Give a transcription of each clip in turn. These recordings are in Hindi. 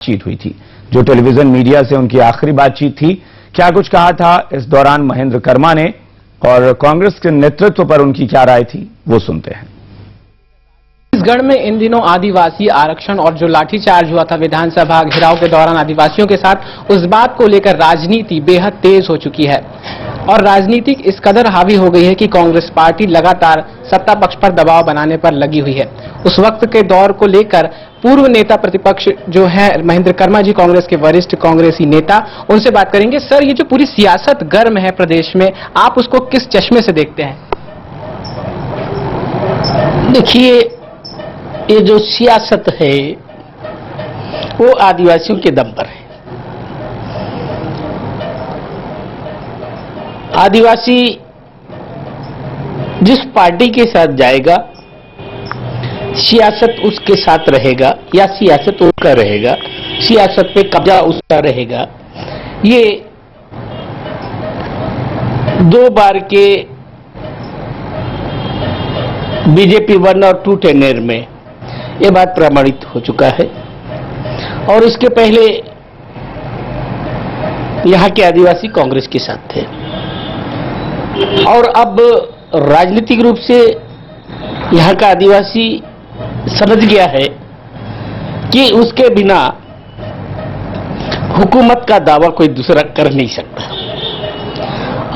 बातचीत हुई थी, जो टेलीविजन मीडिया से उनकी आखिरी बातचीत थी। क्या कुछ कहा था इस दौरान महेंद्र कर्मा ने और कांग्रेस के नेतृत्व पर उनकी क्या राय थी, वो सुनते हैं। छत्तीसगढ़ में इन दिनों आदिवासी आरक्षण और जो लाठीचार्ज हुआ था विधानसभा घेराव के दौरान आदिवासियों के साथ, उस बात को लेकर राजनीति बेहद तेज हो चुकी है और राजनीति इस कदर हावी हो गई है कि कांग्रेस पार्टी लगातार सत्ता पक्ष पर दबाव बनाने पर लगी हुई है। उस वक्त के दौर को लेकर पूर्व नेता प्रतिपक्ष जो है महेंद्र कर्मा जी, कांग्रेस के वरिष्ठ कांग्रेसी नेता, उनसे बात करेंगे। सर, ये जो पूरी सियासत गर्म है प्रदेश में, आप उसको किस चश्मे से देखते हैं? देखिए, ये जो सियासत है वो आदिवासियों के दम पर है। आदिवासी जिस पार्टी के साथ जाएगा, सियासत उसके साथ रहेगा या सियासत उसका रहेगा, सियासत पे कब्जा उसका रहेगा। ये 2 बार के बीजेपी 1 और 2 टेन्योर में ये बात प्रमाणित हो चुका है। और इसके पहले यहाँ के आदिवासी कांग्रेस के साथ थे और अब राजनीतिक रूप से यहाँ का आदिवासी समझ गया है कि उसके बिना हुकूमत का दावा कोई दूसरा कर नहीं सकता।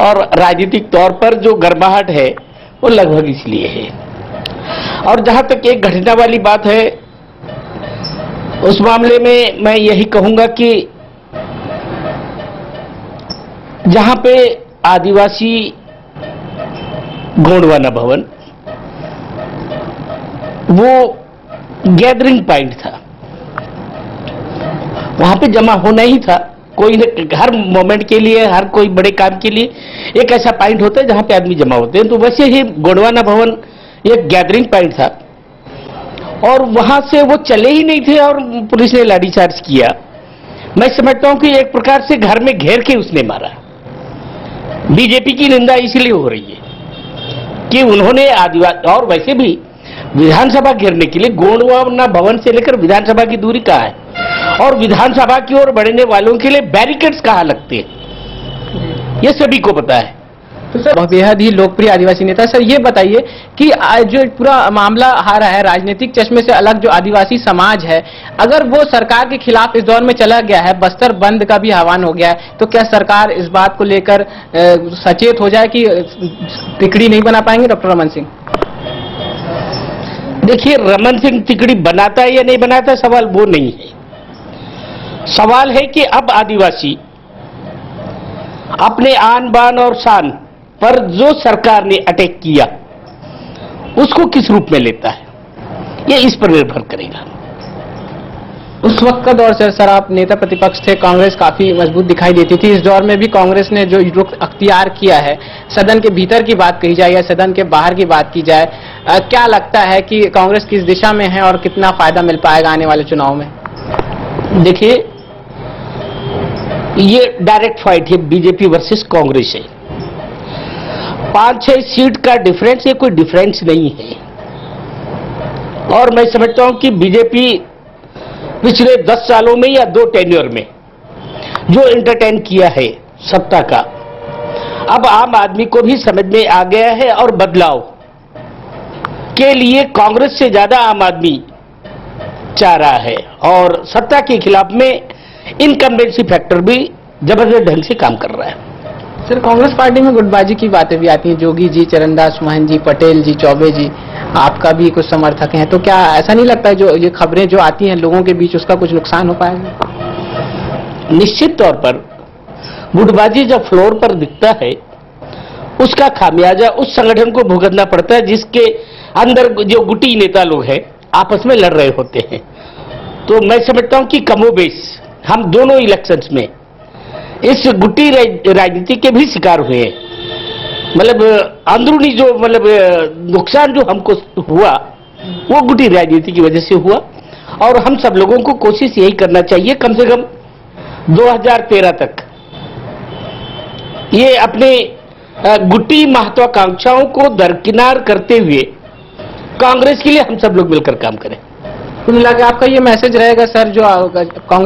और राजनीतिक तौर पर जो गर्माहट है वो लगभग इसलिए है। और जहां तक एक घटना वाली बात है, उस मामले में मैं यही कहूंगा कि जहां पे आदिवासी गोंडवाना भवन वो गैदरिंग पॉइंट था, वहां पे जमा होना ही था। कोई हर मोमेंट के लिए, हर कोई बड़े काम के लिए एक ऐसा पॉइंट होता है जहां पे आदमी जमा होते हैं। तो वैसे ही गोंडवाना भवन एक गैदरिंग पॉइंट था और वहां से वो चले ही नहीं थे और पुलिस ने लाठीचार्ज किया। मैं समझता हूं कि एक प्रकार से घर में घेर के उसने मारा। बीजेपी की निंदा इसलिए हो रही है कि उन्होंने आदिवासी, और वैसे भी विधानसभा घेरने के लिए गोंडवाना भवन से लेकर विधानसभा की दूरी कहाँ है और विधानसभा की ओर बढ़ने वालों के लिए बैरिकेड्स कहाँ लगते हैं, ये सभी को पता है। तो सर, बेहद ही लोकप्रिय आदिवासी नेता, सर ये बताइए कि जो पूरा मामला आ रहा है राजनीतिक चश्मे से अलग, जो आदिवासी समाज है, अगर वो सरकार के खिलाफ इस दौर में चला गया है, बस्तर बंद का भी आह्वान हो गया है, तो क्या सरकार इस बात को लेकर सचेत हो जाए कि तिकड़ी नहीं बना पाएंगे डॉक्टर रमन सिंह? देखिए, रमन सिंह तिकड़ी बनाता है या नहीं बनाता, सवाल वो नहीं है। सवाल है कि अब आदिवासी अपने आन बान और शान पर जो सरकार ने अटैक किया उसको किस रूप में लेता है, ये इस पर निर्भर करेगा। उस वक्त का दौर सर, आप नेता प्रतिपक्ष थे, कांग्रेस काफी मजबूत दिखाई देती थी। इस दौर में भी कांग्रेस ने जो रुख अख्तियार किया है, सदन के भीतर की बात कही जाए या सदन के बाहर की बात की जाए, क्या लगता है कि कांग्रेस किस दिशा में है और कितना फायदा मिल पाएगा आने वाले चुनाव में? देखिए, ये डायरेक्ट फाइट है, बीजेपी वर्सेस कांग्रेस है। 5-6 सीट का डिफरेंस, ये कोई डिफरेंस नहीं है। और मैं समझता हूं कि बीजेपी पिछले 10 सालों में या 2 टेन्योर में जो एंटरटेन किया है सत्ता का, अब आम आदमी को भी समझ में आ गया है और बदलाव के लिए कांग्रेस से ज्यादा आम आदमी चाह रहा है और सत्ता के खिलाफ में इनकम्बेंसी फैक्टर भी जबरदस्त ढंग से काम कर रहा है। सर, कांग्रेस पार्टी में गुटबाजी की बातें भी आती हैं, जोगी जी, चरणदास महंत जी, पटेल जी, चौबे जी, आपका भी कुछ समर्थक हैं, तो क्या ऐसा नहीं लगता है जो ये खबरें जो आती हैं लोगों के बीच, उसका कुछ नुकसान हो पाएगा? निश्चित तौर पर गुटबाजी जब फ्लोर पर दिखता है, उसका खामियाजा उस संगठन को भुगतना पड़ता है जिसके अंदर जो गुटी नेता लोग हैं आपस में लड़ रहे होते हैं। तो मैं समझता हूं कि कमोबेश हम दोनों इलेक्शंस में इस गुटी राजनीति के भी शिकार हुए हैं। मतलब अंदरूनी जो नुकसान जो हमको हुआ वो गुटी राजनीति की वजह से हुआ। और हम सब लोगों को कोशिश यही करना चाहिए, कम से कम 2013 तक ये अपने गुटी महत्वाकांक्षाओं को दरकिनार करते हुए कांग्रेस के लिए हम सब लोग मिलकर काम करें। कुल मिला के आपका ये मैसेज रहेगा सर, जो कांग्रेस